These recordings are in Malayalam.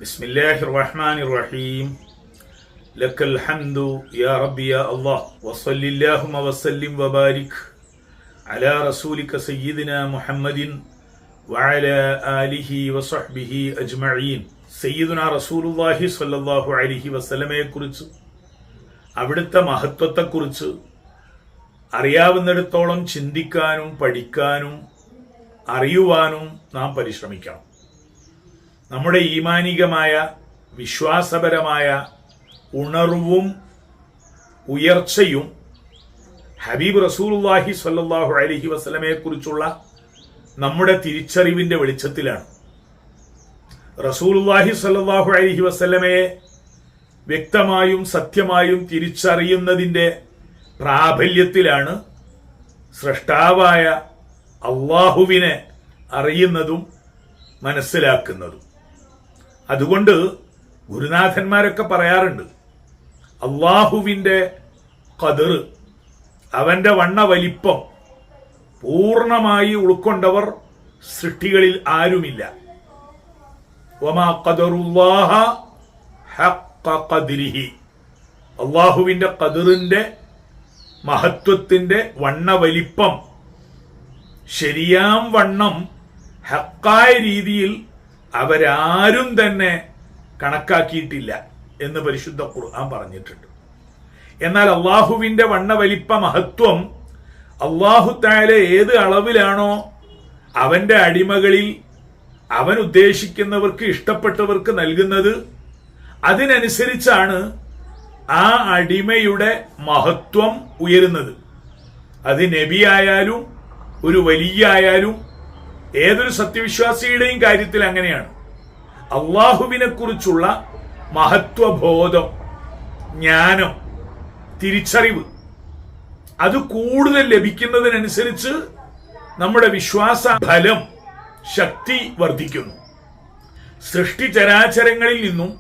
ബിസ്മില്ലാഹിർ റഹ്മാനിർ റഹീം. ലക്കൽ ഹംദു യാ റബ്ബി യാ അല്ലാഹ് വസല്ലല്ലാഹു വസല്ലിം വബാരിക് അലാ റസൂലിക സയ്യിദിനാ മുഹമ്മദിൻ വഅലാ ആലിഹി വസഹ്ബിഹി അജ്മഈൻ. സയ്യിദുനാ റസൂലുള്ളാഹി സ്വല്ലല്ലാഹു അലൈഹി വസല്ലമയെക്കുറിച്ച്, അവിടുത്തെ മഹത്വത്തെക്കുറിച്ച് അറിയാവുന്നിടത്തോളം ചിന്തിക്കാനും പഠിക്കാനും അറിയുവാനും നാം പരിശ്രമിക്കണം. നമ്മുടെ ഈമാനികമായ വിശ്വാസപരമായ ഉണർവും ഉയർച്ചയും ഹബീബ് റസൂലുള്ളാഹി സ്വല്ലല്ലാഹു അലൈഹി വസല്ലമയെ കുറിച്ചുള്ള നമ്മുടെ തിരിച്ചറിവിന്റെ വെളിച്ചത്തിലാണ്. റസൂലുള്ളാഹി സ്വല്ലല്ലാഹു അലൈഹി വസല്ലമയെ വ്യക്തമായും സത്യമായും തിരിച്ചറിയുന്നതിന്റെ പ്രാബല്യത്തിലാണ് സ്രഷ്ടാവായ അള്ളാഹുവിനെ അറിയുന്നതും മനസ്സിലാക്കുന്നതും. അതുകൊണ്ട് ഗുരുനാഥന്മാരൊക്കെ പറയാറുണ്ട്, അള്ളാഹുവിന്റെ ഖദർ, അവന്റെ വണ്ണ വലിപ്പം പൂർണ്ണമായി ഉൾക്കൊണ്ടവർ സൃഷ്ടികളിൽ ആരുമില്ല. വമാ ഖദറുല്ലാഹ ഹഖ്ഖ ഖദ്രിഹി, അള്ളാഹുവിന്റെ ഖദറിന്റെ മഹത്വത്തിന്റെ വണ്ണ വലിപ്പം ശരിയാം വണ്ണം ഹക്കായ രീതിയിൽ അവരാരും തന്നെ കണക്കാക്കിയിട്ടില്ല എന്ന് പരിശുദ്ധ ഖുർആൻ പറഞ്ഞിട്ടുണ്ട്. എന്നാൽ അള്ളാഹുവിന്റെ വണ്ണ വലിപ്പ മഹത്വം അള്ളാഹു തആല ഏത് അളവിലാണോ അവന്റെ അടിമകളിൽ അവൻ ഉദ്ദേശിക്കുന്നവർക്ക്, ഇഷ്ടപ്പെട്ടവർക്ക് നൽകുന്നത്, അതിനനുസരിച്ചാണ് ആ അടിമയുടെ മഹത്വം ഉയരുന്നത്. അത് നബിയായാലും ഒരു വലിയായാലും ഏതൊരു സത്യവിശ്വാസിയുടെയും കാര്യത്തിൽ അങ്ങനെയാണ്. അള്ളാഹുവിനെ കുറിച്ചുള്ള മഹത്വബോധം, ജ്ഞാനം, തിരിച്ചറിവ് അത് കൂടുതൽ ലഭിക്കുന്നതിനനുസരിച്ച് നമ്മുടെ വിശ്വാസ ഫലം, ശക്തി വർദ്ധിക്കുന്നു. സൃഷ്ടി ചരാചരങ്ങളിൽ നിന്നും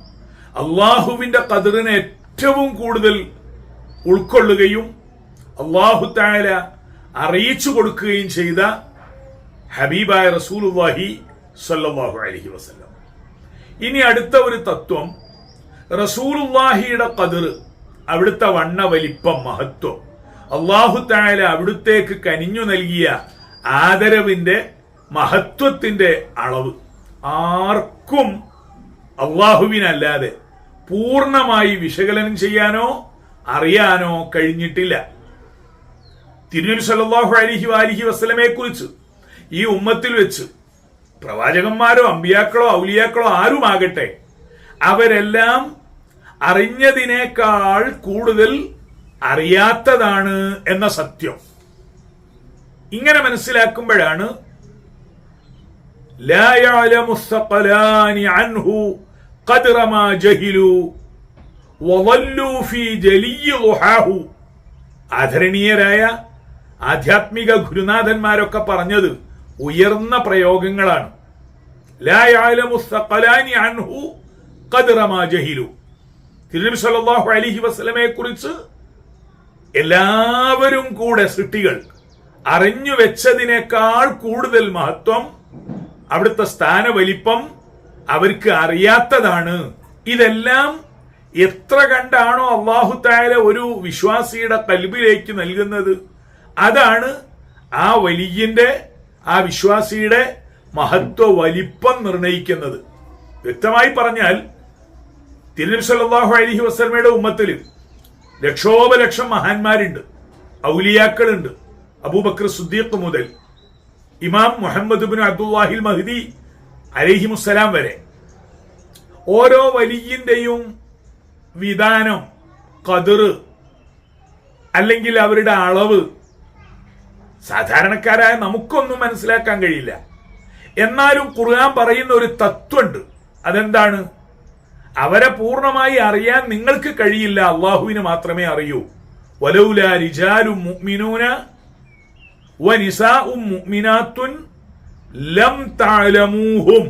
അള്ളാഹുവിന്റെ ഖദറിനെ ഏറ്റവും കൂടുതൽ ഉൾക്കൊള്ളുകയും അല്ലാഹു തആല അറിയിച്ചു കൊടുക്കുകയും ചെയ്ത ഹബീബായ റസൂലുള്ളാഹി സ്വല്ലല്ലാഹു അലൈഹി വസല്ലം. ഇനി അടുത്ത ഒരു തത്വം, റസൂലുള്ളാഹിയുടെ ഖദർ, അവിടുത്തെ വണ്ണ വലിപ്പം, മഹത്വം, അല്ലാഹു തആല അവിടുത്തേക്ക് കനിഞ്ഞു നൽകിയ ആദരവിന്റെ മഹത്വത്തിന്റെ അളവ് ആർക്കും അല്ലാഹുവിനല്ലാതെ പൂർണ്ണമായി വിശകലനം ചെയ്യാനോ അറിയാനോ കഴിഞ്ഞിട്ടില്ല. തിരുനബി സല്ലല്ലാഹു അലൈഹി വസല്ലമയെ കുറിച്ച് ഈ ഉമ്മത്തിൽ വെച്ച് പ്രവാചകന്മാരോ അമ്പിയാക്കളോ ഔലിയാക്കളോ ആരുമാകട്ടെ, അവരെല്ലാം അറിഞ്ഞതിനേക്കാൾ കൂടുതൽ അറിയാത്തതാണ് എന്ന സത്യം ഇങ്ങനെ മനസ്സിലാക്കുമ്പോഴാണ് ലാ യഅലമു الثقلان عنه قدر ما جهلوا وظلوا في جلي ضحاه. ആദരണീയരായ ആധ്യാത്മിക ഗുരുനാഥന്മാരൊക്കെ പറഞ്ഞത് ഉയർന്ന പ്രയോഗങ്ങളാണ്. ലാ യഅലമു الثقلان عنه قدر ما جهلوا. തിരുനബി സല്ലല്ലാഹു അലൈഹി വസല്ലമയെ കുറിച്ച് എല്ലാവരും കൂടെ സൃഷ്ടികൾ അറിഞ്ഞു വെച്ചതിനേക്കാൾ കൂടുതൽ മഹത്വം, അവിടുത്തെ സ്ഥാന വലിപ്പം അവർക്ക് അറിയാത്തതാണ്. ഇതെല്ലാം എത്ര കണ്ടാണോ അല്ലാഹു തആല ഒരു വിശ്വാസിയുടെ ഖൽബിലേക്ക് നൽകുന്നത്, അതാണ് ആ വലിയന്റെ, ആ വിശ്വാസിയുടെ മഹത്വ വലിപ്പം നിർണയിക്കുന്നത്. വ്യക്തമായി പറഞ്ഞാൽ തിരുനബി സല്ലല്ലാഹു അലൈഹി വസല്ലമയുടെ ഉമ്മത്തിൽ ലക്ഷോപലക്ഷം മഹാന്മാരുണ്ട്, ഔലിയാക്കളുണ്ട്. അബൂബക്കർ സിദ്ദീഖ് മുതൽ ഇമാം മുഹമ്മദ് ഇബ്നു അബ്ദുല്ലാഹിൽ മഹ്ദി അലൈഹിമുസ്സലാം വരെ ഓരോ വലിയന്റെയും വിധാനം, ഖദർ അല്ലെങ്കിൽ അവരുടെ അളവ് സാധാരണക്കാരായ നമുക്കൊന്നും മനസ്സിലാക്കാൻ കഴിയില്ല. എന്നാലും ഖുർആൻ പറയുന്ന ഒരു തത്വമുണ്ട്. അതെന്താണ്? അവരെ പൂർണ്ണമായി അറിയാൻ നിങ്ങൾക്ക് കഴിയില്ല, അള്ളാഹുവിന് മാത്രമേ അറിയൂ. വലൗലാ റിജാലുൻ മുഅ്മിനൂന വനിസാഉൻ മുഅ്മിനാത്തുൻ ലം തഅലമൂഹും.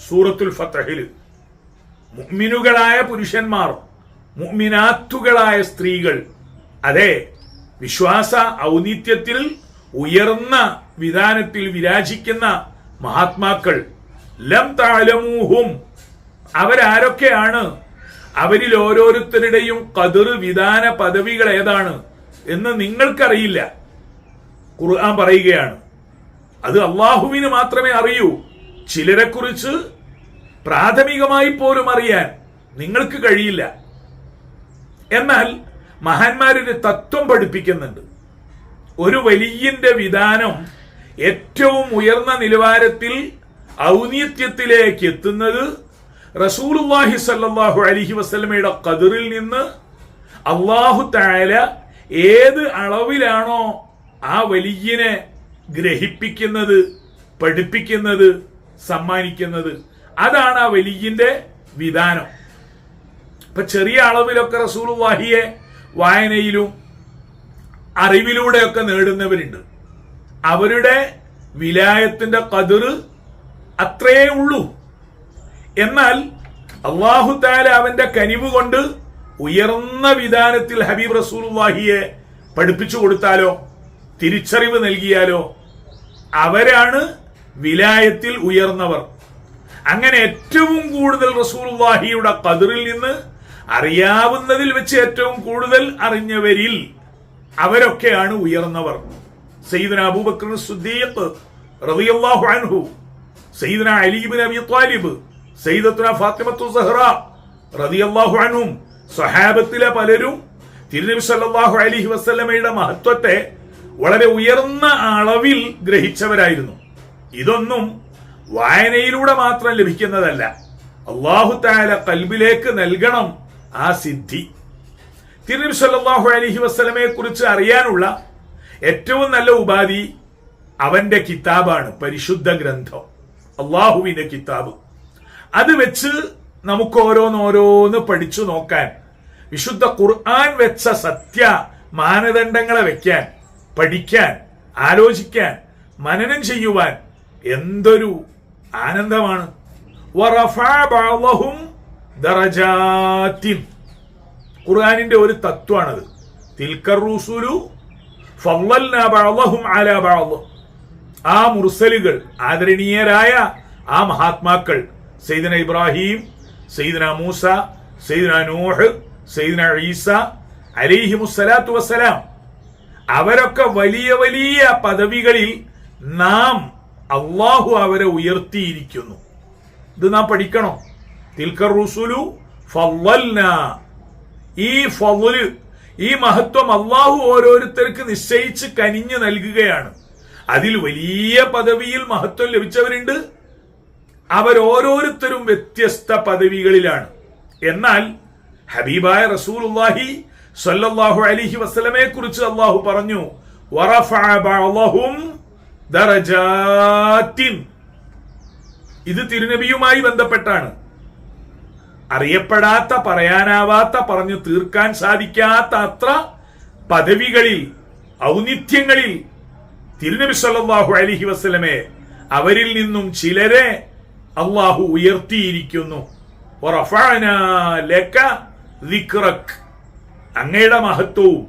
സൂറത്തുൽ ഫത്ഹിൽ മുഅ്മിനുകളായ പുരുഷന്മാർ, മുഅ്മിനാത്തുകളായ സ്ത്രീകൾ, അതെ വിശ്വാസ ഔന്നിത്യത്തിൽ ഉയർന്ന വിധാനത്തിൽ വിരാജിക്കുന്ന മഹാത്മാക്കൾ, ലം തഅലമൂഹും, അവരാരൊക്കെയാണ്, അവരിൽ ഓരോരുത്തരുടെയും ഖദർ വിധാന പദവികൾ ഏതാണ് എന്ന് നിങ്ങൾക്കറിയില്ല. ഖുർആൻ പറയുകയാണ് അത് അള്ളാഹുവിന് മാത്രമേ അറിയൂ. ചിലരെ കുറിച്ച് പ്രാഥമികമായി പോലും അറിയാൻ നിങ്ങൾക്ക് കഴിയില്ല. എന്നാൽ മഹാന്മാരൊരു തത്വം പഠിപ്പിക്കുന്നുണ്ട്. ഒരു വലിയന്റെ വിധാനം ഏറ്റവും ഉയർന്ന നിലവാരത്തിൽ ഔന്നിത്യത്തിലേക്ക് എത്തുന്നത് റസൂലുള്ളാഹി സ്വല്ലല്ലാഹു അലൈഹി വസല്ലമയുടെ ഖദറിൽ നിന്ന് അല്ലാഹു തആല ഏത് അളവിലാണോ ആ വലിയനെ ഗ്രഹിപ്പിക്കുന്നത്, പഠിപ്പിക്കുന്നത്, സമ്മാനിക്കുന്നത്, അതാണ് ആ വലിയന്റെ വിധാനം. ഇപ്പൊ ചെറിയ അളവിലൊക്കെ റസൂലുള്ളാഹിയെ വായനയിലും അറിവിലൂടെയൊക്കെ നേടുന്നവരുണ്ട്. അവരുടെ വിലായത്തിന്റെ ഖദർ അത്രേ ഉള്ളൂ. എന്നാൽ അല്ലാഹു തആല അവന്റെ കനിവ് കൊണ്ട് ഉയർന്ന വിധാനത്തിൽ ഹബീബ് റസൂലുള്ളാഹിയെ പഠിപ്പിച്ചു കൊടുത്താലോ, തിരിച്ചറിവ് നൽകിയാലോ അവരാണ് വിലായത്തിൽ ഉയർന്നവർ. അങ്ങനെ ഏറ്റവും കൂടുതൽ റസൂലുള്ളാഹിയുടെ ഖദറിൽ നിന്ന് അറിയാവുന്നതിൽ വെച്ച് ഏറ്റവും കൂടുതൽ അറിഞ്ഞവരിൽ അവരൊക്കെയാണ് ഉയർന്നവർ. സയ്യിദുനാ അബൂബക്കർ സിദ്ദീഖ് റളിയല്ലാഹു അൻഹു, സയ്യിദുനാ അലി ഇബ്നു അബീ ത്വാലിബ്, സയ്യിദത്തുനാ ഫാത്തിമത്തു സഹ്റ റളിയല്ലാഹു അൻഹും, സ്വഹാബത്തിലെ പലരും തിരുനബി സല്ലല്ലാഹു അലൈഹി വസല്ലമയുടെ മഹത്വത്തെ വളരെ ഉയർന്ന അളവിൽ ഗ്രഹിച്ചവരായിരുന്നു. ഇതൊന്നും വായനയിലൂടെ മാത്രം ലഭിക്കുന്നതല്ല. അല്ലാഹു തആല ഖൽബിലേക്ക് നൽകണം ആ സിദ്ധി. തിരുനബി സല്ലല്ലാഹു അലൈഹി വസല്ലമയെ കുറിച്ച് അറിയാനുള്ള ഏറ്റവും നല്ല ഉപാധി അവന്റെ കിതാബാണ്, പരിശുദ്ധ ഗ്രന്ഥം, അള്ളാഹുവിന്റെ കിതാബ്. അത് വെച്ച് നമുക്ക് ഓരോന്നോരോന്ന് പഠിച്ചു നോക്കാൻ, വിശുദ്ധ ഖുർആൻ വെച്ച സത്യ മാനദണ്ഡങ്ങളെ വെക്കാൻ, പഠിക്കാൻ, ആലോചിക്കാൻ, മനനം ചെയ്യുവാൻ എന്തൊരു ആനന്ദമാണ്. ഖുർആനിന്റെ ഒരു തത്വമാണത്. തിൽക്കർ റൂസുലു ഫളൽനാ ബഅദഹും അലാ ബഅദ്. ആ മുർസലുകൾ, ആദരണീയരായ ആ മഹാത്മാക്കൾ, സയ്യിദന ഇബ്രാഹിം, സയ്യിദന മൂസ, സയ്യിദന നൂഹ്, സയ്യിദന ഈസ അലൈഹിമുസ്സലാത്തു വസ്സലാം, അവരൊക്കെ വലിയ വലിയ പദവികളിൽ നാം അള്ളാഹു അവരെ ഉയർത്തിയിരിക്കുന്നു. ഇത് നാം പഠിക്കണം. തിൽക്കർ റൂസുലു ഫളൽനാ, ഈ ഫള്, ഈ മഹത്വം അള്ളാഹു ഓരോരുത്തർക്ക് നിശ്ചയിച്ച് കനിഞ്ഞു നൽകുകയാണ്. അതിൽ വലിയ പദവിയിൽ മഹത്വം ലഭിച്ചവരുണ്ട്. അവരോരോരുത്തരും വ്യത്യസ്ത പദവികളിലാണ്. എന്നാൽ ഹബീബായ റസൂലുള്ളാഹി സ്വല്ലല്ലാഹു അലൈഹി വസല്ലമയെ കുറിച്ച് അള്ളാഹു പറഞ്ഞു, വറഫഅ ബഅദഹും ദറജാത്തിൻ. ഇത് തിരുനബിയുമായി ബന്ധപ്പെട്ടാണ്. അറിയപ്പെടാത്ത, പറയാനാവാത്ത, പറഞ്ഞു തീർക്കാൻ സാധിക്കാത്ത അത്ര പദവികളിൽ, ഔന്നിത്യങ്ങളിൽ തിരുനബി സല്ലല്ലാഹു അലൈഹി വസല്ലമയെ, അവരിൽ നിന്നും ചിലരെ അള്ളാഹു ഉയർത്തിയിരിക്കുന്നു. വറഫഅനാ ലക ദിക്റക്, അങ്ങയുടെ മഹത്വവും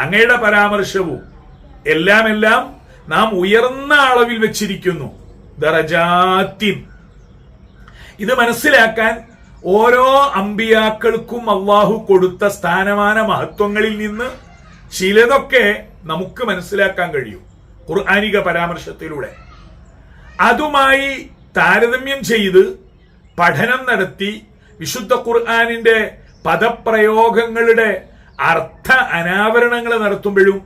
അങ്ങയുടെ പരാമർശവും എല്ലാം നാം ഉയർന്ന അളവിൽ വെച്ചിരിക്കുന്നു. ദറജാത്തിൻ. ഇത് മനസ്സിലാക്കാൻ ഓരോ അമ്പിയാക്കൾക്കും അള്ളാഹു കൊടുത്ത സ്ഥാനമാന മഹത്വങ്ങളിൽ നിന്ന് ചിലതൊക്കെ നമുക്ക് മനസ്സിലാക്കാൻ കഴിയും ഖുർആനിക പരാമർശത്തിലൂടെ. അതുമായി താരതമ്യം ചെയ്ത് പഠനം നടത്തി വിശുദ്ധ ഖുർആനിന്റെ പദപ്രയോഗങ്ങളുടെ അർത്ഥ അനാവരണങ്ങൾ നടത്തുമ്പോഴും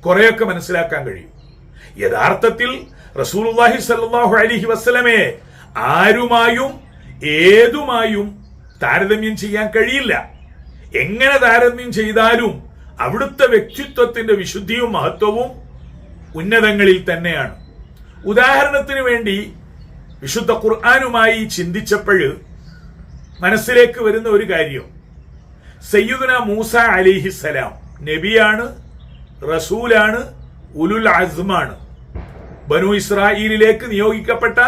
കുറെയൊക്കെ മനസ്സിലാക്കാൻ കഴിയും. യഥാർത്ഥത്തിൽ റസൂലുള്ളാഹി സ്വല്ലല്ലാഹു അലൈഹി വസല്ലമയെ ആരുമായും ഏതുമായും താരതമ്യം ചെയ്യാൻ കഴിയില്ല. എങ്ങനെ താരതമ്യം ചെയ്താലും അവിടുത്തെ വ്യക്തിത്വത്തിന്റെ വിശുദ്ധിയും മഹത്വവും ഉന്നതങ്ങളിൽ തന്നെയാണ്. ഉദാഹരണത്തിന് വേണ്ടി വിശുദ്ധ ഖുർആനുമായി ചിന്തിച്ചപ്പോൾ മനസ്സിലേക്ക് വരുന്ന ഒരു കാര്യം, സയ്യിദുന മൂസ അലൈഹിസ്സലാം നബിയാണ്, റസൂലാണ്, ഉലുൽ അസ്മാണ്. ബനു ഇസ്രായേലിലേക്ക് നിയോഗിക്കപ്പെട്ട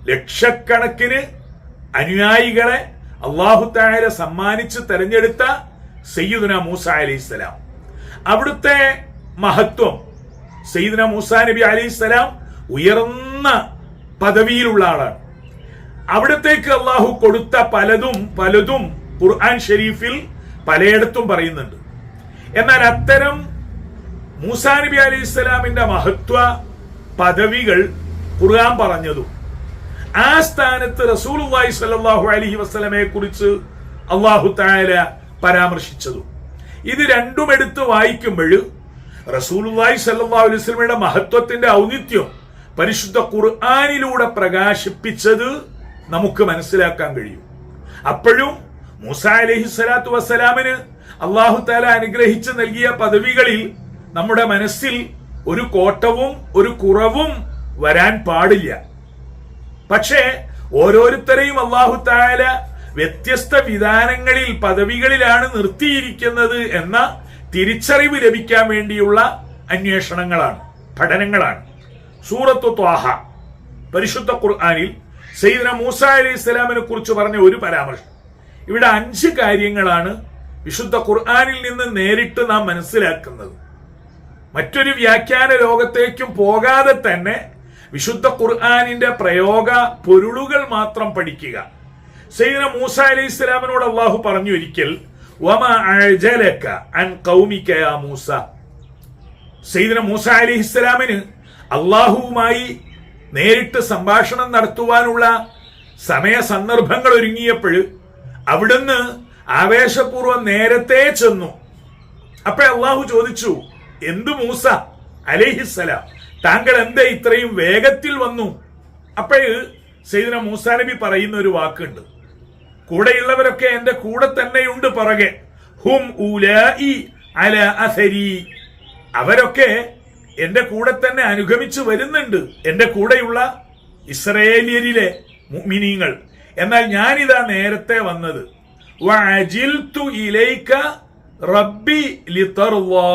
ലക്ഷക്കണക്കിന് അനുയായികളെ അല്ലാഹു തആല സമ്മാനിച്ച് തെരഞ്ഞെടുത്ത സയ്യിദുന മൂസ അലൈഹിസ്സലാം. അവിടുത്തെ മഹത്വം, സയ്യിദുന മൂസ നബി അലൈഹിസ്സലാം ഉയർന്ന പദവിയിലുള്ള ആളാണ്. അവിടത്തേക്ക് അള്ളാഹു കൊടുത്ത പലതും ഖുർആൻ ഷരീഫിൽ പലയിടത്തും പറയുന്നുണ്ട്. എന്നാൽ അത്തരം മൂസാ നബി അലൈഹി ഇസ്ലാമിന്റെ മഹത്വ പദവികൾ ഖുർആൻ പറഞ്ഞതും ആ സ്ഥാനത്ത് റസൂലുള്ളാഹി സ്വല്ലല്ലാഹു അലൈഹി വസല്ലമയെ കുറിച്ച് അല്ലാഹു തആല പരാമർശിച്ചതും ഇത് രണ്ടും എടുത്ത് വായിക്കുമ്പോൾ റസൂലുള്ളാഹി സ്വല്ലല്ലാഹു അലൈഹി വസല്ലമയുടെ മഹത്വത്തിന്റെ ഔന്നിത്യം പരിശുദ്ധ ഖുർആനിലൂടെ പ്രകാശിപ്പിച്ചത് നമുക്ക് മനസ്സിലാക്കാൻ കഴിയും. അപ്പോഴും മൂസാ അലൈഹി സ്വലാത്തു വസ്സലാമിന് അല്ലാഹു തആല അനുഗ്രഹിച്ച് നൽകിയ പദവികളിൽ നമ്മുടെ മനസ്സിൽ ഒരു കോട്ടവും ഒരു കുറവും വരാൻ പാടില്ല. പക്ഷേ ഓരോരുത്തരെയും അല്ലാഹു തആല വ്യത്യസ്ത വിധാനങ്ങളിൽ പദവികളിലാണ് നിർത്തിയിരിക്കുന്നത് എന്ന തിരിച്ചറിവ് ലഭിക്കാൻ വേണ്ടിയുള്ള അന്വേഷണങ്ങളാണ്, പഠനങ്ങളാണ്. സൂറത്തു ത്വാഹ പരിശുദ്ധ ഖുർആനിൽ സയ്യിദന മൂസ അലൈഹിസ്സലാമിനെ കുറിച്ച് പറഞ്ഞ ഒരു പരാമർശം. ഇവിടെ 5 കാര്യങ്ങളാണ് വിശുദ്ധ ഖുർആനിൽ നിന്ന് നേരിട്ട് നാം മനസ്സിലാക്കുന്നത്. മറ്റൊരു വ്യാഖ്യാന ലോകത്തേക്കും പോകാതെ തന്നെ വിശുദ്ധ ഖുർആനിന്റെ പ്രയോഗ പൊരുളുകൾ മാത്രം പഠിക്കുക. സയ്യിദന മൂസ അലൈഹിസ്സലാമിനോട് അല്ലാഹു പറഞ്ഞു ഒരിക്കൽ, വമാ അഅജലക അൻ ഖൗമിക യാ മൂസ. സയ്യിദന മൂസ അലൈഹിസ്സലാമിന് അല്ലാഹുവുമായി നേരിട്ട് സംഭാഷണം നടത്തുവാനുള്ള സമയ സന്ദർഭങ്ങൾ ഒരുങ്ങിയപ്പോൾ അവിടുന്ന് ആവേശപൂർവ്വം നേരത്തെ ചെന്നു. അപ്പൊ അള്ളാഹു ചോദിച്ചു, എന്തു മൂസ അലൈഹിസ്സലാം, താങ്കൾ എന്താ ഇത്രയും വേഗത്തിൽ വന്നു? അപ്പോഴ് സയ്യിദന മൂസാ നബി പറയുന്ന ഒരു വാക്കുണ്ട്, കൂടെയുള്ളവരൊക്കെ എന്റെ കൂടെ തന്നെയുണ്ട് പിറകെ. ഹും ഉലാഇ അലാ അസരി, അവരൊക്കെ എന്റെ കൂടെ തന്നെ അനുഗമിച്ചു വരുന്നുണ്ട്, എന്റെ കൂടെയുള്ള ഇസ്രായേലിയരിലെ മുഅ്മിനീങ്ങൾ. എന്നാൽ ഞാനിതാ നേരത്തെ വന്നത്. വഅജിൽതു ഇലൈക റബ്ബി ലിതർവാ,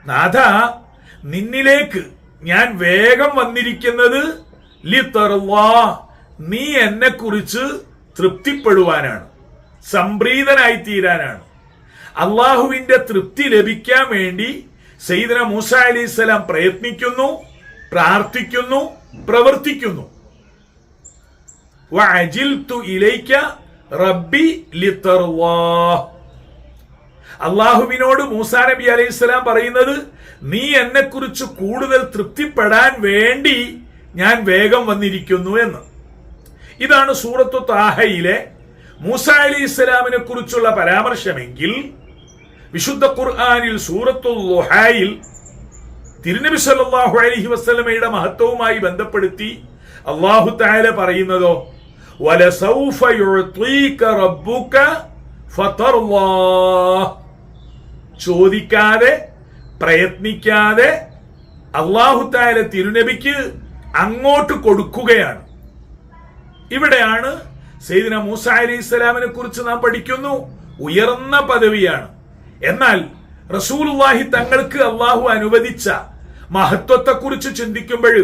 നാഥ നിന്നിലേക്ക് ഞാൻ വേഗം വന്നിരിക്കുന്നത് ലിതർവാ, നീ എന്നെ കുറിച്ച് തൃപ്തിപ്പെടുവാനാണ്, സംപ്രീതനായി തീരാനാണ്. അള്ളാഹുവിന്റെ തൃപ്തി ലഭിക്കാൻ വേണ്ടി സയ്യിദന മൂസ അലൈഹിസ്സലാം പ്രയത്നിക്കുന്നു, പ്രാർത്ഥിക്കുന്നു, പ്രവർത്തിക്കുന്നു. വഅജിൽതു ഇലൈക റബ്ബി ലിതർവാ, അള്ളാഹുവിനോട് മൂസാ നബി അലൈഹിസ്സലാം പറയുന്നത്, നീ എന്നെ കുറിച്ച് കൂടുതൽ തൃപ്തിപ്പെടാൻ വേണ്ടി ഞാൻ വേഗം വന്നിരിക്കുന്നു എന്ന്. ഇതാണ് സൂറത്തു താഹയിലെ മൂസാ അലൈഹിസ്സലാമിനെ കുറിച്ചുള്ള പരാമർശമെങ്കിൽ, വിശുദ്ധ ഖുർആനിൽ സൂറത്തുൽ ളുഹായിൽ തിരുനബി സല്ലല്ലാഹു അലൈഹി വസല്ലമയുടെ മഹത്വവുമായി ബന്ധപ്പെടുത്തി അല്ലാഹു തആല പറയുന്നതോ, വലസൗഫ യുഅതീക റബ്ബുക ഫതർവാ, ചോദിക്കാതെ പ്രയത്നിക്കാതെ അല്ലാഹു തആല തിരുനബിക്ക് അങ്ങോട്ട് കൊടുക്കുകയാണ്. ഇവിടെയാണ് സയ്യിദന മൂസ അലൈഹിസ്സലാമിനെ കുറിച്ച് നാം പഠിക്കുന്നു, ഉയർന്ന പദവിയാണ്. എന്നാൽ റസൂലുള്ളാഹി തങ്ങൾക്ക് അള്ളാഹു അനുവദിച്ച മഹത്വത്തെക്കുറിച്ച് ചിന്തിക്കുമ്പോൾ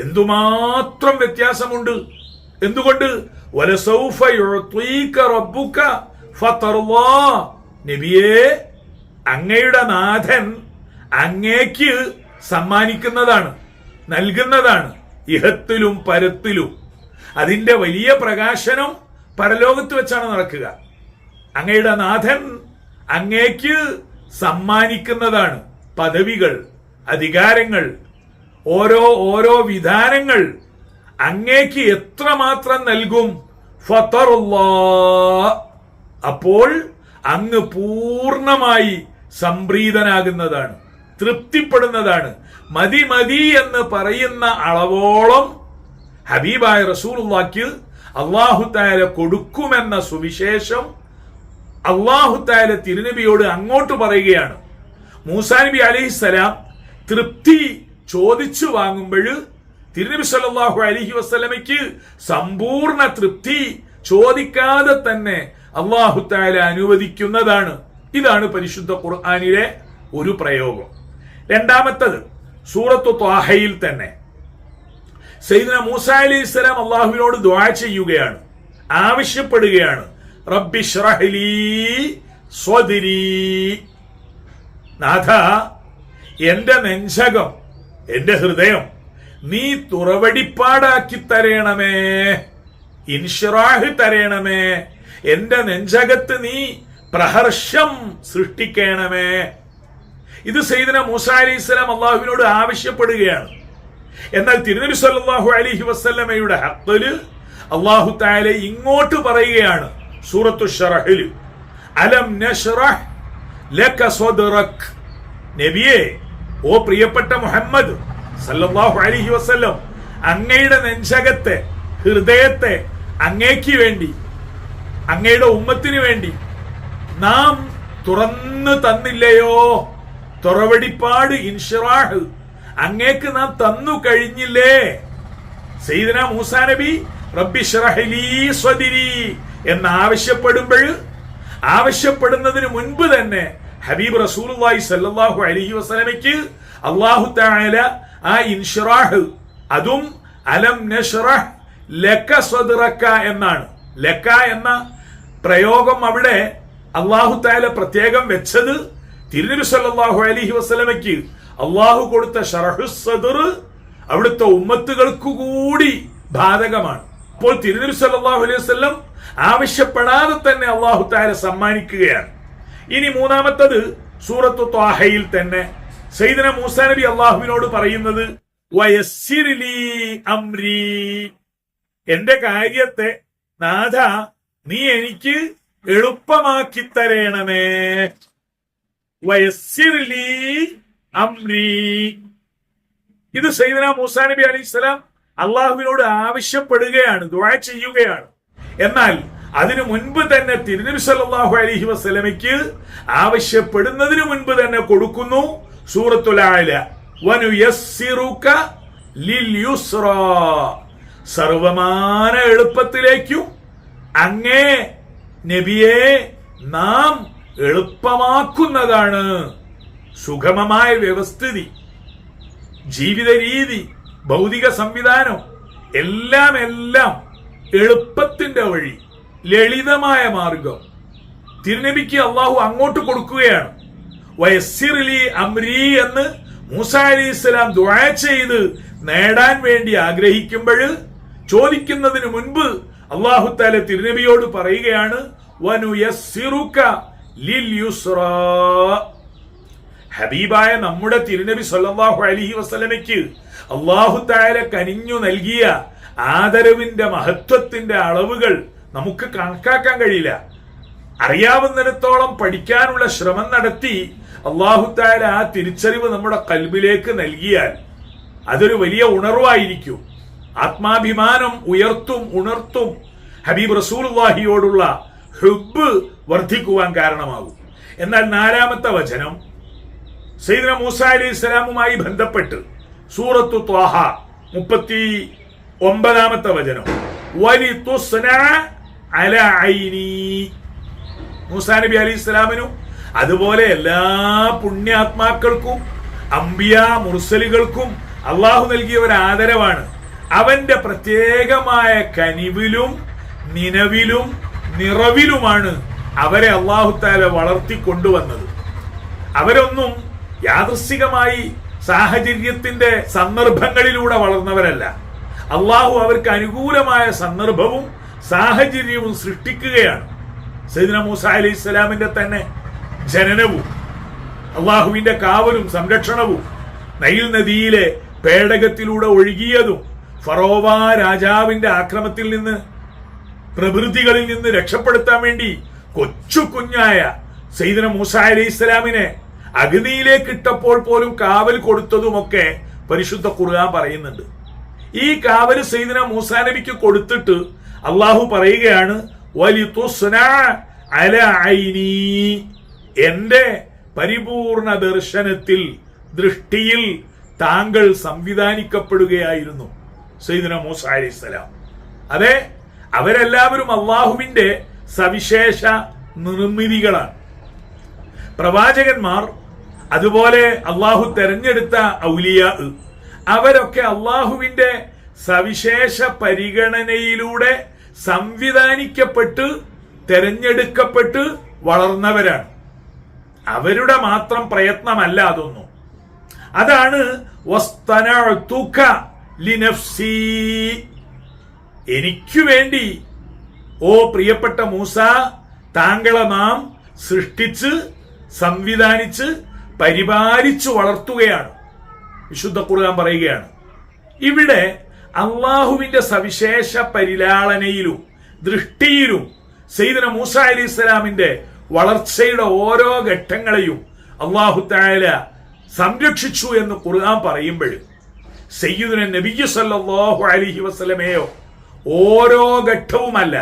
എന്തുമാത്രം വ്യത്യാസമുണ്ട്. എന്തുകൊണ്ട്? വലസൗഫ യുഅതീക റബ്ബുക ഫതർവാ, നബിയേ അങ്ങയുടെ നാഥൻ അങ്ങേക്ക് സമ്മാനിക്കുന്നതാണ്, നൽകുന്നതാണ്, ഇഹത്തിലും പരത്തിലും. അതിന്റെ വലിയ പ്രകാശനം പരലോകത്ത് വെച്ചാണ് നടക്കുക. അങ്ങയുടെ നാഥൻ അങ്ങേക്ക് സമ്മാനിക്കുന്നതാണ് പദവികൾ, അധികാരങ്ങൾ, ഓരോ വിധാനങ്ങൾ അങ്ങേക്ക് എത്രമാത്രം നൽകും? ഫതറുല്ലാ, അപ്പോൾ അങ്ങ് പൂർണ്ണമായി സംപ്രീതനാകുന്നതാണ്, തൃപ്തിപ്പെടുന്നതാണ്. മതി മതി എന്ന് പറയുന്ന അളവോളം ഹബീബായ റസൂലുള്ളാഹിക്ക് അല്ലാഹു തആല കൊടുക്കുമെന്ന സുവിശേഷം അല്ലാഹു തആല തിരുനബിയോട് അങ്ങോട്ട് പറയുകയാണ്. മൂസാ നബി അലൈഹിസ്സലാം തൃപ്തി ചോദിച്ചു വാങ്ങുമ്പോൾ തിരുനബി സല്ലല്ലാഹു അലൈഹി വസല്ലമയ്ക്ക് സമ്പൂർണ്ണ തൃപ്തി ചോദിക്കാതെ തന്നെ അല്ലാഹു തആല അനുവദിക്കുന്നതാണ്. ഇതാണ് പരിശുദ്ധ ഖുർആനിലെ ഒരു പ്രയോഗം. രണ്ടാമത്തത് സൂറത്തു ത്വാഹയിൽ തന്നെ സയ്യിദന മൂസാ അലൈഹിസ്സലാം അല്ലാഹുവിനോട് ദുആ ചെയ്യുകയാണ്, ആവശ്യപ്പെടുകയാണ്. റബ്ബി ശ്റഹ് ലീ സ്വദ്രി, നാഥ എന്റെ നെഞ്ചകം, എന്റെ ഹൃദയം നീ തുറവടിപ്പാടാക്കി തരേണമേ, ഇൻഷിറാഹ് തരേണമേ, എന്റെ നെഞ്ചകത്ത് നീ പ്രഹർഷം സൃഷ്ടിക്കണമേ. ഇത് സയ്യിദന മൂസാ അലൈഹിസ്സലാം അള്ളാഹുവിനോട് ആവശ്യപ്പെടുകയാണ്. എന്നാൽ തിരുനബി സല്ലല്ലാഹു അലൈഹി വസല്ലമയുടെ ഹഖ്ഖില് അല്ലാഹു തആല ഇങ്ങോട്ട് പറയുകയാണ് സൂറത്തു ശറഹിൽ, അലം നശ്റഹ് ലക സദ്റക്. നബിയേ, ഓ പ്രിയപ്പെട്ട മുഹമ്മദ് സല്ലല്ലാഹു അലൈഹി വസല്ലം, അങ്ങയുടെ നെഞ്ചകത്തെ, ഹൃദയത്തെ അങ്ങേക്ക് വേണ്ടി, അങ്ങയുടെ ഉമ്മത്തിന് വേണ്ടി നാം തുറന്നു തന്നില്ലയോ? തുറവടിപ്പാട്, ഇൻഷിറാഹ് അങ്ങേക്ക് നാം തന്നു കഴിഞ്ഞില്ലേ? സയ്യിദന മൂസാ നബി റബ്ബി ശ്റഹ് ലീ സ്വദ്രി എന്ന് ആവശ്യപ്പെടുന്നതിന് മുൻപ് തന്നെ ഹബീബ് റസൂലുള്ളാഹി സ്വല്ലല്ലാഹു അലൈഹി വസല്ലമയ്ക്ക് അല്ലാഹു തആല ആ ഇൻഷിറാഹ്, അതും അലം നശ്റഹ് ലക സദ്റക എന്നാണ്. ലക എന്ന പ്രയോഗം അവിടെ അല്ലാഹു തആല പ്രത്യേകം വെച്ചത് തിരുനബി സല്ലല്ലാഹു അലൈഹി വസല്ലമയ്ക്ക് അള്ളാഹു കൊടുത്ത ശറഹുസ് സദ്ർ അവിടുത്തെ ഉമ്മത്തുകൾക്ക് കൂടി ബാധകമാണ്. അപ്പോൾ തിരുനബി സല്ലല്ലാഹു അലൈഹി വസല്ലം ആവശ്യപ്പെടാതെ തന്നെ അള്ളാഹു തആല സമ്മാനിക്കുകയാണ്. ഇനി മൂന്നാമത്തത് സൂറത്തു ത്വാഹയിൽ തന്നെ സയ്യിദന മൂസാ നബി അള്ളാഹുവിനോട് പറയുന്നത് വയസ്സിർ ലീ അംരി, എന്റെ കാര്യത്തെ നാഥ നീ എനിക്ക് എളുപ്പമാക്കി തരേണമേ. വയസ്സിർ ലീ അംരി, ഇത് സയ്യിദന മൂസാ നബി അലൈഹിസ്സലാം അള്ളാഹുവിനോട് ആവശ്യപ്പെടുകയാണ്, ദുആ ചെയ്യുകയാണ്. എന്നാൽ അതിനു മുൻപ് തന്നെ തിരുനബി സല്ലല്ലാഹു അലൈഹി വസല്ലമയ്ക്ക് ആവശ്യപ്പെടുന്നതിന് മുൻപ് തന്നെ കൊടുക്കുന്നു സൂറത്തുൽ അഅല, വനുയസ്സിറുക ലിൽ യുസ്റാ, സർവമാന എളുപ്പത്തിലേക്കും അങ്ങേ നബിയെ നാം എളുപ്പമാക്കുന്നതാണ്. സുഗമമായ വ്യവസ്ഥിതി, ജീവിത രീതി, ഭൗതിക സംവിധാനം എല്ലാം എളുപ്പത്തിന്റെ വഴി, ലളിതമായ മാർഗം തിരുനബിക്ക് അള്ളാഹു അങ്ങോട്ട് കൊടുക്കുകയാണ്. വയസ്സിർ ലീ അംരി എന്ന് മൂസാ അലൈഹിസ്സലാം ദുആ ചെയ്ത് നേടാൻ വേണ്ടി ആഗ്രഹിക്കുമ്പോൾ ചോദിക്കുന്നതിന് മുൻപ് അള്ളാഹു തആല തിരുനബിയോട് പറയുകയാണ് വനുയസ്സിറുക ലിൽ യുസ്റാ. ഹബീബായ നമ്മുടെ തിരുനബി സല്ലല്ലാഹു അലൈഹി വസല്ലമയ്ക്ക് അള്ളാഹു തആല കനിഞ്ഞു നൽകിയ ആദരവിന്റെ മഹത്വത്തിന്റെ അളവുകൾ നമുക്ക് കണക്കാക്കാൻ കഴിയില്ല. അറിയാവുന്നിടത്തോളം പഠിക്കാനുള്ള ശ്രമം നടത്തി അള്ളാഹു തആല ആ തിരിച്ചറിവ് നമ്മുടെ ഖൽബിലേക്ക് നൽകിയാൽ അതൊരു വലിയ ഉണർവായിരിക്കും. ആത്മാഭിമാനം ഉണർത്തും ഹബീബ് റസൂലുള്ളാഹിയോടുള്ള ഹുബ്ബ് വർദ്ധിക്കുവാൻ കാരണമാകും. എന്നാൽ നാലാമത്തെ വചനം സയ്യിദന മൂസാ അലൈഹിസ്സലാമുമായി ബന്ധപ്പെട്ട് സൂറത്തു ത്വാഹ 39 വചനം, വലിതുസ്ന അലാ ഐനി. മൂസാ നബി അലൈഹിസ്സലാമിനും അതുപോലെ എല്ലാ പുണ്യാത്മാക്കൾക്കും അംബിയാ മുർസലുകൾക്കും അള്ളാഹു നൽകിയ ഒരു ആദരവാണ്. അവന്റെ പ്രത്യേകമായ കനിവിലും നിലവിലും നിറവിലുമാണ് അവരെ അള്ളാഹു തആല വളർത്തിക്കൊണ്ടുവന്നത്. അവരൊന്നും യാദൃശ്ചികമായി സാഹചര്യത്തിന്റെ സന്ദർഭങ്ങളിലൂടെ വളർന്നവരല്ല. അള്ളാഹു അവർക്ക് അനുകൂലമായ സന്ദർഭവും സാഹചര്യവും സൃഷ്ടിക്കുകയാണ്. സയ്യിദന മൂസാ അലൈഹിസ്സലാമിന്റെ തന്നെ ജനനവും അള്ളാഹുവിന്റെ കാവലും സംരക്ഷണവും നൈൽ നദിയിലെ പേടകത്തിലൂടെ ഒഴുകിയതും ഫറോവ രാജാവിന്റെ ആക്രമത്തിൽ നിന്ന് പ്രഭൃതികളിൽ നിന്ന് രക്ഷപ്പെടുത്താൻ വേണ്ടി കൊച്ചു കുഞ്ഞായ സയ്യിദന മൂസാ അലൈഹിസ്സലാമിനെ അഗ്നിയിലേക്ക് ഇട്ടപ്പോൾ പോലും കാവൽ കൊടുത്തതുമൊക്കെ പരിശുദ്ധ ഖുർആൻ പറയുന്നുണ്ട്. ഈ കാവൽ സയ്യിദന മൂസാ നബിക്ക് കൊടുത്തിട്ട് അള്ളാഹു പറയുകയാണ് വലിതുസ്ന അലാ ഐനി, എന്റെ പരിപൂർണ ദർശനത്തിൽ, ദൃഷ്ടിയിൽ താങ്കൾ സംവിധാനിക്കപ്പെടുകയായിരുന്നു സയ്യിദന മൂസാ അലൈഹിസ്സലാം. അതെ, അവരെല്ലാവരും അള്ളാഹുവിന്റെ സവിശേഷ നിർമ്മിതികളാണ്. പ്രവാചകന്മാർ, അതുപോലെ അള്ളാഹു തെരഞ്ഞെടുത്ത ഔലിയാ, അവരൊക്കെ അള്ളാഹുവിന്റെ സവിശേഷ പരിഗണനയിലൂടെ സംവിധാനിക്കപ്പെട്ട് തെരഞ്ഞെടുക്കപ്പെട്ട് വളർന്നവരാണ്. അവരുടെ മാത്രം പ്രയത്നമല്ല അതൊന്നും. അതാണ് വസ്തനഅതുക ലിനഫ്സി, എനിക്കു വേണ്ടി ഓ പ്രിയപ്പെട്ട മൂസ, താങ്കളെ നാം സൃഷ്ടിച്ച് സംവിധാനിച്ച് പരിപാലിച്ചു വളർത്തുകയാണ്. വിശുദ്ധ ഖുർആൻ പറയുകയാണ്. ഇവിടെ അള്ളാഹുവിന്റെ സവിശേഷ പരിലാളനയിലും ദൃഷ്ടിയിലും സയ്യിദന മൂസ അലൈഹിസ്സലാമിന്റെ വളർച്ചയുടെ ഓരോ ഘട്ടങ്ങളെയും അല്ലാഹു തആല സംരക്ഷിച്ചു എന്ന് ഖുർആൻ പറയുമ്പോൾ സയ്യിദുന നബി സല്ലല്ലാഹു അലൈഹി വസല്ലമയോ ഓരോ ഘട്ടവുമല്ല,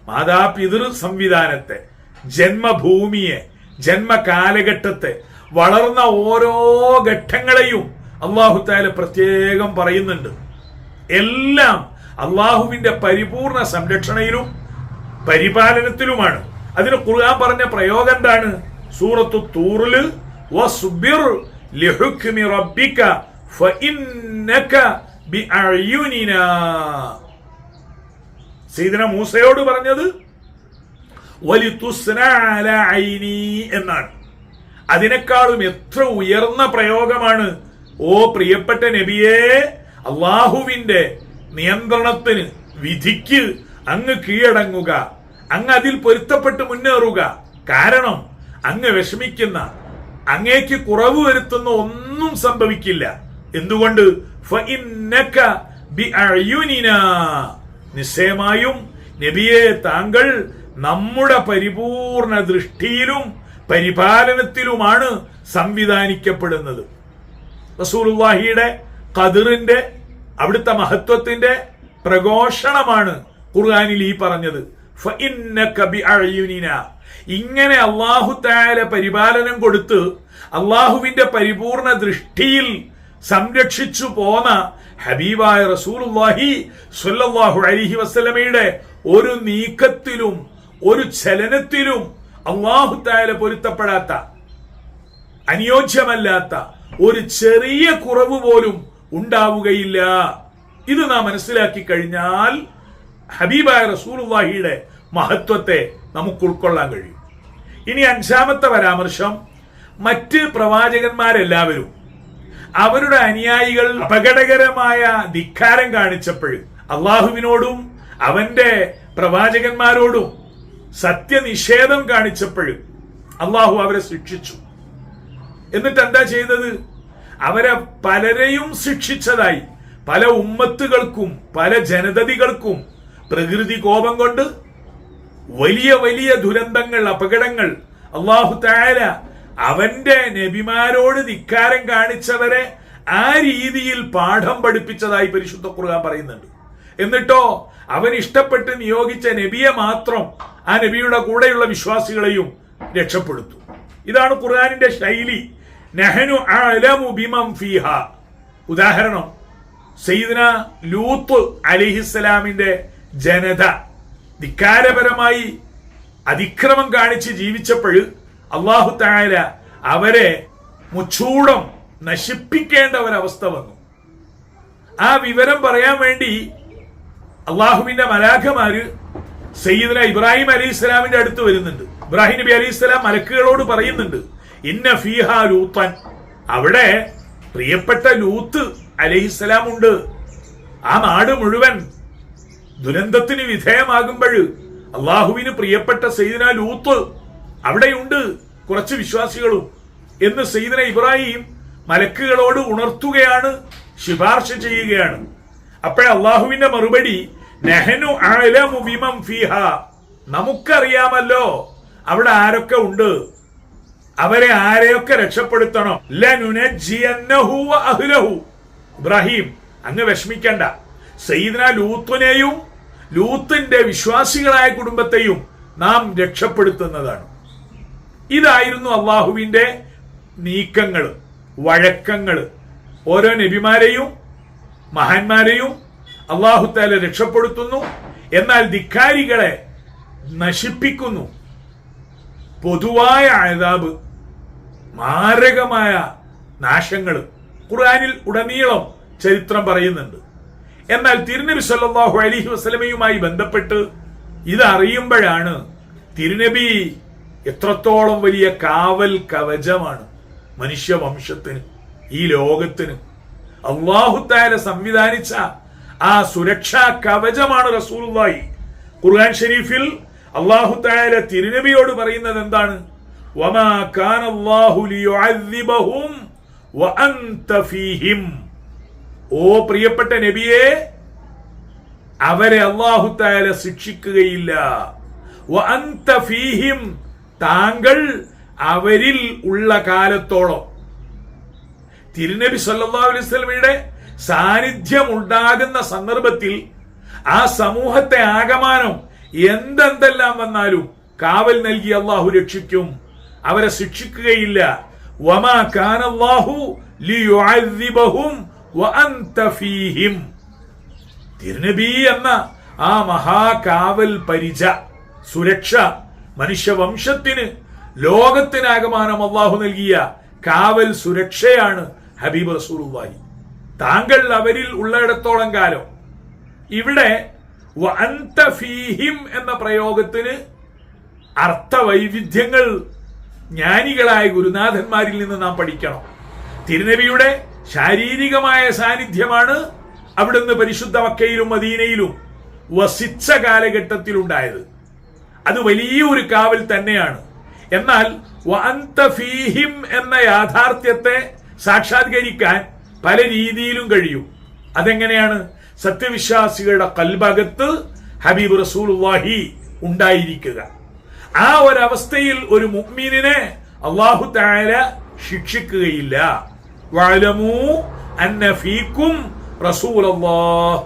മാതാപിതൃ സംവിധാനത്തെ, ജന്മഭൂമിയെ, ജന്മകാലഘട്ടത്തെ, വളർന്ന ഓരോ ഘട്ടങ്ങളെയും അല്ലാഹു തആല പ്രത്യേകം പറയുന്നുണ്ട്. എല്ലാം അള്ളാഹുവിന്റെ പരിപൂർണ സംരക്ഷണയിലും പരിപാലനത്തിലുമാണ്. അതിന് ഖുർആൻ പറഞ്ഞ പ്രയോഗം എന്താണ്? സൂറത്തു തൂറില് വസ്ബിർ ലിഹുക്മി റബ്ബിക ഫഇന്നക ബിഅയുനിനാ. സയ്യിദന മൂസയോട് പറഞ്ഞത് വലിതുസ്ന അലാ ഐനി എന്നാണ്. അതിനേക്കാളും എത്ര ഉയർന്ന പ്രയോഗമാണ് ഓ പ്രിയപ്പെട്ട നബിയേ, അള്ളാഹുവിന്റെ നിയന്ത്രണത്തിന്, വിധിക്ക് അങ്ങ് കീഴടങ്ങുക, അങ്ങ് അതിൽ പൊരുത്തപ്പെട്ട് മുന്നേറുക. കാരണം അങ്ങ് വിഷമിക്കുന്ന, അങ്ങേക്ക് കുറവ് വരുത്തുന്ന ഒന്നും സംഭവിക്കില്ല. എന്തുകൊണ്ട്? ഫഇന്നക ബിഅയുനിനാ, നിശ്ചയമായും നബിയെ താങ്കൾ നമ്മുടെ പരിപൂർണ ദൃഷ്ടിയിലും പരിപാലനത്തിലുമാണ് സംവിധാനിക്കപ്പെടുന്നത്. റസൂലുള്ളാഹിയുടെ ഖദറിന്റെ, അവിടുത്തെ മഹത്വത്തിന്റെ പ്രഘോഷണമാണ് ഖുർആനിൽ ഈ പറഞ്ഞത്. ഫഇന്നക ബിഅയുനിനാ. ഇങ്ങനെ അല്ലാഹു തആല പരിപാലനം കൊടുത്ത് അല്ലാഹുവിന്റെ പരിപൂർണ ദൃഷ്ടിയിൽ സംരക്ഷിച്ചു പോന്ന ഹബീബായ റസൂലുള്ളാഹി സ്വല്ലല്ലാഹു അലൈഹി വസല്ലമയുടെ ഒരു നീക്കത്തിലും ഒരു ചലനത്തിലും അല്ലാഹു തആല പൊരുത്തപ്പെടാത്ത, അനുയോജ്യമല്ലാത്ത ഒരു ചെറിയ കുറവ് പോലും ഉണ്ടാവുകയില്ല. ഇത് നാം മനസ്സിലാക്കി കഴിഞ്ഞാൽ ഹബീബായ റസൂലുള്ളാഹിയുടെ മഹത്വത്തെ നമുക്ക് ഉൾക്കൊള്ളാൻ കഴിയും. ഇനി അഞ്ചാമത്തെ പരാമർശം, മറ്റ് പ്രവാചകന്മാരെല്ലാവരും അവരുടെ അനുയായികൾ അപകടകരമായ ധിക്കാരം കാണിച്ചപ്പോൾ അള്ളാഹുവിനോടും അവന്റെ പ്രവാചകന്മാരോടും സത്യനിഷേധം കാണിച്ചപ്പോൾ അള്ളാഹു അവരെ ശിക്ഷിച്ചു. എന്നിട്ട് എന്താ ചെയ്തത്? അവരെ പലരെയും ശിക്ഷിച്ചതായി പല ഉമ്മത്തുകൾക്കും പല ജനതതികൾക്കും പ്രകൃതി കോപം കൊണ്ട് വലിയ വലിയ ദുരന്തങ്ങൾ, അപകടങ്ങൾ അല്ലാഹു തആല അവന്റെ നബിമാരോട് ധിക്കാരം കാണിച്ചവരെ ആ രീതിയിൽ പാഠം പഠിപ്പിച്ചതായി പരിശുദ്ധ ഖുർആൻ പറയുന്നുണ്ട്. എന്നിട്ടോ അവൻ ഇഷ്ടപ്പെട്ട് നിയോഗിച്ച നബിയെ മാത്രം ആ നബിയുടെ കൂടെയുള്ള വിശ്വാസികളെയും രക്ഷപ്പെടുത്തു. ഇതാണ് ഖുർആനിന്റെ ശൈലി. നഹ്നു അഅലമു ബിമൻ ഫീഹാ. ഉദാഹരണം, സയ്യിദന ലൂത്ത് അലൈഹിസ്സലാമിന്റെ ജനത ധിക്കാരപരമായി അതിക്രമം കാണിച്ച് ജീവിച്ചപ്പോൾ അല്ലാഹു തആല അവരെ മുച്ചൂടം നശിപ്പിക്കേണ്ട ഒരവസ്ഥ വന്നു. ആ വിവരം പറയാൻ വേണ്ടി അള്ളാഹുവിന്റെ മലാഖമാര് സയ്യിദന ഇബ്രാഹിം അലൈഹിസ്സലാമിന്റെ അടുത്ത് വരുന്നുണ്ട്. ഇബ്രാഹിം നബി അലൈഹിസ്സലാം മലക്കുകളോട് പറയുന്നുണ്ട്, ഇന്ന ഫീഹാ ലൂത്തൻ, അവിടെ പ്രിയപ്പെട്ട ലൂത്ത് അലൈഹിസ്സലാം ഉണ്ട്. ആ നാട് മുഴുവൻ ദുരന്തത്തിന് വിധേയമാകുമ്പോൾ അള്ളാഹുവിന് പ്രിയപ്പെട്ട സയ്യിദന ലൂത്ത് അവിടെയുണ്ട്, കുറച്ച് വിശ്വാസികളും എന്ന് സയ്യിദന ഇബ്രാഹിം മലക്കുകളോട് ഉണർത്തുകയാണ്, ശുപാർശ ചെയ്യുകയാണ്. അപ്പോഴേ അള്ളാഹുവിന്റെ മറുപടി, നഹ്നു അഅലമു ബിമൻ ഫീഹാ, നമുക്കറിയാമല്ലോ അവിടെ ആരൊക്കെ ഉണ്ട്, അവരെ ആരെയൊക്കെ രക്ഷപ്പെടുത്തണം. ലനുനജ്ജിയന്നഹു വഅഹ്ലഹു. ഇബ്രാഹിം അങ്ങ് വിഷമിക്കണ്ട, സയ്യിദന ലൂത്തിനെയും ലൂത്തിന്റെ വിശ്വാസികളായ കുടുംബത്തെയും നാം രക്ഷപ്പെടുത്തുന്നതാണ്. ഇതായിരുന്നു അള്ളാഹുവിന്റെ നീക്കങ്ങൾ, വഴക്കങ്ങൾ. ഓരോ നബിമാരെയും മഹാന്മാരെയും അല്ലാഹു തആല രക്ഷപ്പെടുത്തുന്നു, എന്നാൽ ധിക്കാരികളെ നശിപ്പിക്കുന്നു. പൊതുവായ അദാബ്, മാരകമായ നാശങ്ങൾ ഖുർആനിൽ ഉടനീളം ചരിത്രം പറയുന്നുണ്ട്. എന്നാൽ തിരുനബി സല്ലല്ലാഹു അലൈഹി വസല്ലമയുമായി ബന്ധപ്പെട്ട് ഇതറിയുമ്പോഴാണ് തിരുനബി എത്രത്തോളം വലിയ കാവൽ കവചമാണ് മനുഷ്യവംശത്തിന്, ഈ ലോകത്തിന്. അല്ലാഹു തആല സംവിധാനിച്ച ആ സുരക്ഷാ കവചമാണ് റസൂലുള്ളാഹി. ഖുർആൻ ഷരീഫിൽ അല്ലാഹു തആല തിരുനബിയോട് പറയുന്നത് എന്താണ്? വമാ കാന അല്ലാഹു ലിയുഅദ്ദിബഹും വഅൻത ഫീഹിം. ഓ പ്രിയപ്പെട്ട നബിയെ, അവരെ അല്ലാഹു തആല ശിക്ഷിക്കുകയില്ല. വഅൻത ഫീഹിം, താങ്കൾ അവരിൽ ഉള്ള കാലത്തോളം. തിരുനബി സല്ലല്ലാഹു അലൈഹി വസല്ലമയുടെ സാന്നിധ്യം ഉണ്ടാകുന്ന സന്ദർഭത്തിൽ ആ സമൂഹത്തെ ആകമാനം എന്തെല്ലാം വന്നാലും കാവൽ നൽകി അല്ലാഹു രക്ഷിക്കും, അവരെ ശിക്ഷിക്കുകയില്ല. വമാ കാന അല്ലാഹു ലിയുഅദ്ദിബഹും വഅൻത ഫീഹിം. തിരുനബി എന്ന ആ മഹാകാവൽ പരിച, സുരക്ഷ, മനുഷ്യവംശത്തിന്, ലോകത്തിനാകമാനം അല്ലാഹു നൽകിയ കാവൽ സുരക്ഷയാണ് ഹബീബ് റസൂലുള്ളാഹി. താങ്കൾ അവരിൽ ഉള്ളിടത്തോളം കാലം. ഇവിടെ വഅൻത ഫീഹിം എന്ന പ്രയോഗത്തിന് അർത്ഥവൈവിധ്യങ്ങൾ ജ്ഞാനികളായ ഗുരുനാഥന്മാരിൽ നിന്ന് നാം പഠിക്കണം. തിരുനബിയുടെ ശാരീരികമായ സാന്നിധ്യമാണ് അവിടുന്ന് പരിശുദ്ധ മക്കയിലും മദീനയിലും വസിച്ച കാലഘട്ടത്തിലുണ്ടായത്. അത് വലിയൊരു കാവൽ തന്നെയാണ്. എന്നാൽ വഅൻത ഫീഹിം എന്ന യാഥാർത്ഥ്യത്തെ സാക്ഷാത്കരിക്കാൻ പല രീതിയിലും കഴിയും. അതെങ്ങനെയാണ്? സത്യവിശ്വാസികളുടെ ഖൽബകത്ത് ഹബീബ് റസൂലുള്ളാഹി ഉണ്ടായിരിക്കുക. ആ ഒരവസ്ഥയിൽ ഒരു മുഅ്മിനിനെ അല്ലാഹു തആല ശിക്ഷിക്കുകയില്ല. വഅലമൂ അന്ന ഫീകും റസൂലല്ലാഹ്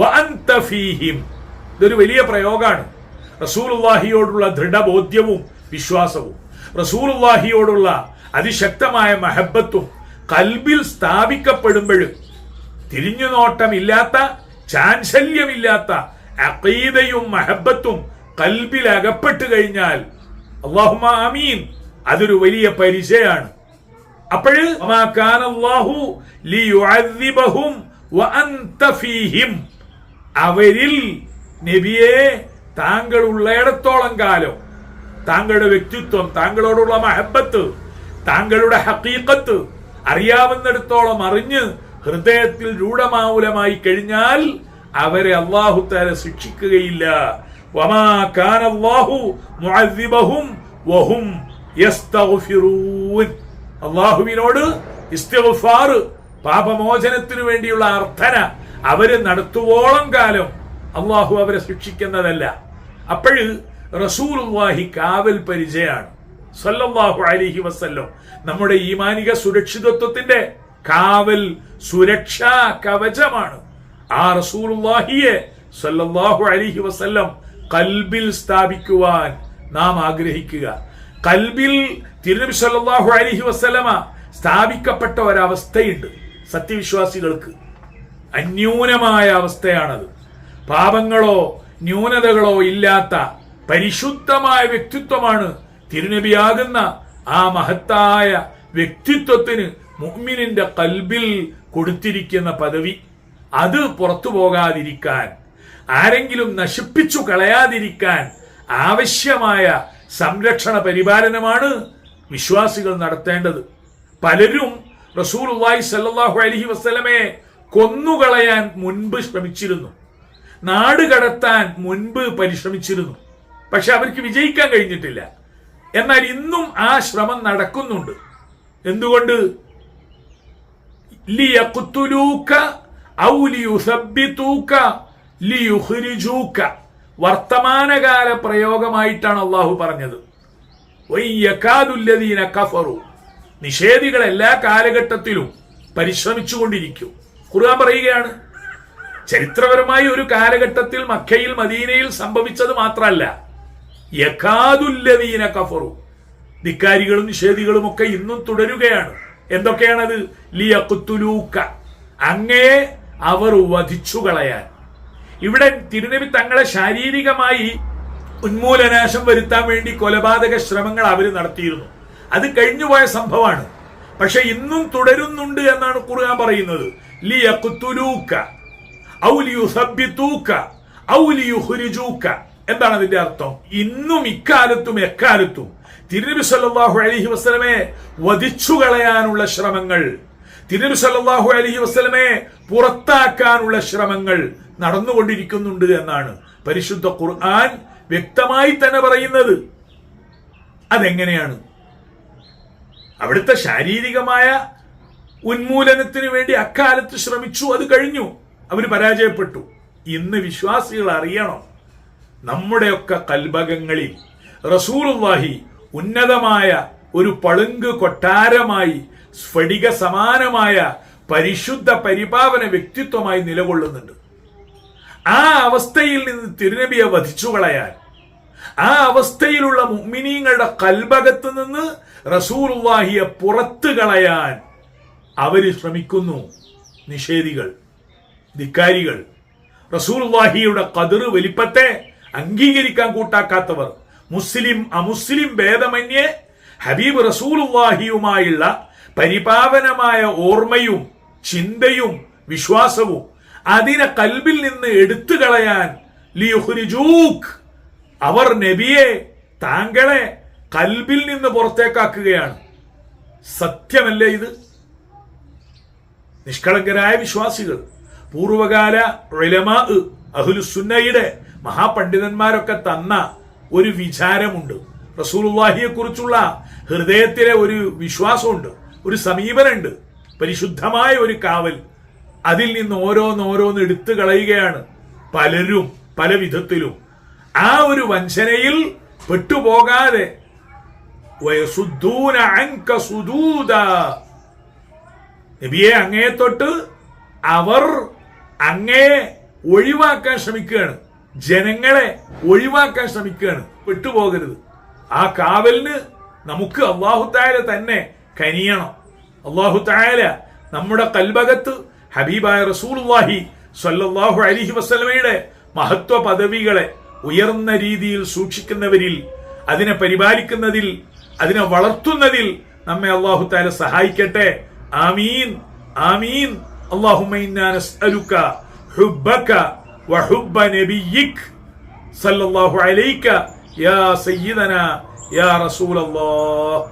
വഅൻത ഫീഹിം. ഇതൊരു വലിയ പ്രയോഗമാണ്. റസൂലുള്ളാഹിയോടുള്ള ദൃഢബോധ്യവും വിശ്വാസവും, റസൂലുള്ളാഹിയോടുള്ള അതിശക്തമായ മഹബത്തും കൽബിൽ സ്ഥാപിക്കപ്പെടുമ്പോഴും തിരിഞ്ഞുനോട്ടമില്ലാത്ത, ചാഞ്ചല്യമില്ലാത്ത അഖീദയും മഹബത്തും കൽബിൽ അകപ്പെട്ടു കഴിഞ്ഞാൽ അല്ലാഹുമ്മ ആമീൻ, അതൊരു വലിയ പരിചയമാണ്. അപ്പോൾ വമാ കാന അല്ലാഹു ലിയുഅദ്ദിബഹും വഅൻത ഫീഹിം, അവരിൽ നബിയെ താങ്കൾ ഉള്ളിടത്തോളം കാലം താങ്കളുടെ വ്യക്തിത്വം, താങ്കളോടുള്ള മഹബത്ത്, താങ്കളുടെ ഹഖീഖത്ത് അറിയാവുന്നിടത്തോളം അറിഞ്ഞ് ഹൃദയത്തിൽ രൂഢമാവുലമായി കഴിഞ്ഞാൽ അവരെ അല്ലാഹു തആല ശിക്ഷിക്കുകയില്ല. വമാ കാന അല്ലാഹു മുഅദ്ദിബഹും വഹും യസ്തഗ്ഫിറൂൻ. അല്ലാഹുവിനോട് ഇസ്തിഗ്ഫാർ, പാപമോചനത്തിനു വേണ്ടിയുള്ള അർത്ഥന അവര് നടത്തുവോളം കാലം അല്ലാഹു അവരെ ശിക്ഷിക്കുന്നതല്ല. അപ്പോൾ റസൂലുള്ളാഹി കാവൽ പരിചയാണ് സല്ലല്ലാഹു അലൈഹി വസല്ലം. നമ്മുടെ ഈമാനിക സുരക്ഷിതത്വത്തിന്റെ കാവൽ സുരക്ഷാ കവചമാണ്. ആ റസൂലുള്ളാഹിയെ സല്ലല്ലാഹു അലൈഹി വസല്ലം കൽബിൽ സ്ഥാപിക്കുവാൻ നാം ആഗ്രഹിക്കുക. കൽബിൽ തിരുനബി സല്ലല്ലാഹു അലൈഹി വസല്ലമ സ്ഥാപിക്കപ്പെട്ട ഒരവസ്ഥയുണ്ട് സത്യവിശ്വാസികൾക്ക്. അന്യൂനമായ അവസ്ഥയാണത്. പാപങ്ങളോ ന്യൂനതകളോ ഇല്ലാത്ത പരിശുദ്ധമായ വ്യക്തിത്വമാണ് തിരുനബിയാകുന്ന ആ മഹത്തായ വ്യക്തിത്വത്തിന് മുഅ്മിനിന്റെ കൽബിൽ കൊടുത്തിരിക്കുന്ന പദവി. അത് പുറത്തു പോകാതിരിക്കാൻ, ആരെങ്കിലും നശിപ്പിച്ചു കളയാതിരിക്കാൻ ആവശ്യമായ സംരക്ഷണ പരിപാലനമാണ് വിശ്വാസികൾ നടത്തേണ്ടത്. പലരും റസൂലുള്ളാഹി സ്വല്ലല്ലാഹു അലൈഹി വസല്ലമയെ കൊന്നുകളയാൻ മുൻപ് ശ്രമിച്ചിരുന്നു, നാട് കടത്താൻ മുൻപ് പരിശ്രമിച്ചിരുന്നു. പക്ഷെ അവർക്ക് വിജയിക്കാൻ കഴിഞ്ഞിട്ടില്ല. എന്നാൽ ഇന്നും ആ ശ്രമം നടക്കുന്നുണ്ട്. എന്തുകൊണ്ട്? ലിയഖ്തുലൂക ഔ ലിയുസബ്ബിതൂക ലിയുഖ്രിജൂക. വർത്തമാനകാല പ്രയോഗമായിട്ടാണ് അല്ലാഹു പറഞ്ഞത്. വയകാദുല്ലദീന കഫറു. നിഷേധികൾ എല്ലാ കാലഘട്ടത്തിലും പരിശ്രമിച്ചുകൊണ്ടിരിക്കും. ഖുർആൻ പറയുകയാണ്, ചരിത്രപരമായി ഒരു കാലഘട്ടത്തിൽ മക്കയിൽ മദീനയിൽ സംഭവിച്ചത് മാത്രമല്ല, യകാദുല്ലദീന കഫറു, ധിക്കാരികളും നിഷേധികളും ഒക്കെ ഇന്നും തുടരുകയാണ്. എന്തൊക്കെയാണത്? ലിയഖ്തുലൂക, അങ്ങേ അവർ വധിച്ചു കളയാൻ. ഇവിടെ തിരുനബി തങ്ങളെ ശാരീരികമായി ഉന്മൂലനാശം വരുത്താൻ വേണ്ടി കൊലപാതക ശ്രമങ്ങൾ അവർ നടത്തിയിരുന്നു. അത് കഴിഞ്ഞുപോയ സംഭവമാണ്. പക്ഷെ ഇന്നും തുടരുന്നുണ്ട് എന്നാണ് ഖുർആൻ പറയുന്നത്. ലിയഖ്തുലൂക ഔ ലിയുസബ്ബിതൂക ഔ ലിയുഖ്രിജൂക. എന്താണ് അതിന്റെ അർത്ഥം? ഇന്നും ഇക്കാലത്തും എക്കാലത്തും തിരുനബി സല്ലല്ലാഹു അലൈഹി വസല്ലമയെ വധിച്ചു കളയാനുള്ള ശ്രമങ്ങൾ, തിരുനബി സല്ലല്ലാഹു അലൈഹി വസല്ലമയെ പുറത്താക്കാനുള്ള ശ്രമങ്ങൾ നടന്നുകൊണ്ടിരിക്കുന്നുണ്ട് എന്നാണ് പരിശുദ്ധ ഖുർആൻ വ്യക്തമായി തന്നെ പറയുന്നത്. അതെങ്ങനെയാണ്? അവിടുത്തെ ശാരീരികമായ ഉന്മൂലനത്തിന് വേണ്ടി അക്കാലത്ത് ശ്രമിച്ചു, അത് കഴിഞ്ഞു, അവര് പരാജയപ്പെട്ടു. ഇന്ന് വിശ്വാസികൾ അറിയണം, നമ്മുടെയൊക്കെ കൽബകങ്ങളിൽ റസൂലുള്ളാഹി ഉന്നതമായ ഒരു പളുങ്ക് കൊട്ടാരമായി, സ്ഫടിക സമാനമായ പരിശുദ്ധ പരിപാവന വ്യക്തിത്വമായി നിലകൊള്ളുന്നുണ്ട്. ആ അവസ്ഥയിൽ നിന്ന് തിരുനബിയെ വധിച്ചു കളയാൻ, ആ അവസ്ഥയിലുള്ള മുഅ്മിനീങ്ങളുടെ കൽബകത്ത് നിന്ന് റസൂലുള്ളാഹിയെ പുറത്തു കളയാൻ അവര് ശ്രമിക്കുന്നു. നിഷേധികൾ, ധിക്കാരികൾ, റസൂലുള്ളാഹിയുടെ ഖദർ വലിപ്പത്തെ അംഗീകരിക്കാൻ കൂട്ടാക്കാത്തവർ, മുസ്ലിം അമുസ്ലിം ഭേദമന്യേ ഹബീബ് റസൂലുള്ളാഹിയുമായുള്ള പരിപാവനമായ ഓർമ്മയും ചിന്തയും വിശ്വാസവും അതിനെ കൽബിൽ നിന്ന് എടുത്തു കളയാൻ ലിയുഖ്രിജൂക്, അവർ നബിയെ, താങ്കളെ കൽബിൽ നിന്ന് പുറത്തേക്കാക്കുകയാണ്. സത്യമല്ലേ ഇത്? നിഷ്കളങ്കരായ വിശ്വാസികൾ, പൂർവകാല ഉലമാ അഹ്ലുസുന്നയുടെ മഹാപണ്ഡിതന്മാരൊക്കെ തന്ന ഒരു വിചാരമുണ്ട്. റസൂലുള്ളാഹിയെ കുറിച്ചുള്ള ഹൃദയത്തിലെ ഒരു വിശ്വാസമുണ്ട്, ഒരു സമീപനമുണ്ട്, പരിശുദ്ധമായ ഒരു കാവൽ. അതിൽ നിന്ന് ഓരോന്നോരോന്ന് എടുത്തു കളയുകയാണ് പലരും പല വിധത്തിലും. ആ ഒരു വഞ്ചനയിൽ പെട്ടുപോകാതെ വയസുദ്ദൂന അൻക സുദൂദാ, നബിയെ അങ്ങയെ തൊട്ട് അവർ അങ്ങയെ ഒഴിവാക്കാൻ ശ്രമിക്കുകയാണ്, ജനങ്ങളെ ഒഴിവാക്കാൻ ശ്രമിക്കുകയാണ്. പെട്ടുപോകരുത്. ആ കാവലിന് നമുക്ക് അല്ലാഹു തആല തന്നെ കനിയണം. അല്ലാഹു തആല നമ്മുടെ കൽബകത്ത് ഹബീബായ റസൂലുള്ളാഹി സ്വല്ലല്ലാഹു അലൈഹി വസല്ലമയുടെ മഹത്വ പദവികളെ ഉയർന്ന രീതിയിൽ സൂക്ഷിക്കുന്നവരിൽ, അതിനെ പരിപാലിക്കുന്നതിൽ, അതിനെ വളർത്തുന്നതിൽ നമ്മെ അല്ലാഹു തആല സഹായിക്കട്ടെ. ആമീൻ ആമീൻ. അല്ലാഹുമ്മ ഇന്നാ നസ്അലുക ഹുബ്ബക വഹുബ്ബ നബിയ്യിക സല്ലല്ലാഹു അലൈക യാ സയ്യിദനാ യാ റസൂലല്ലാഹ്.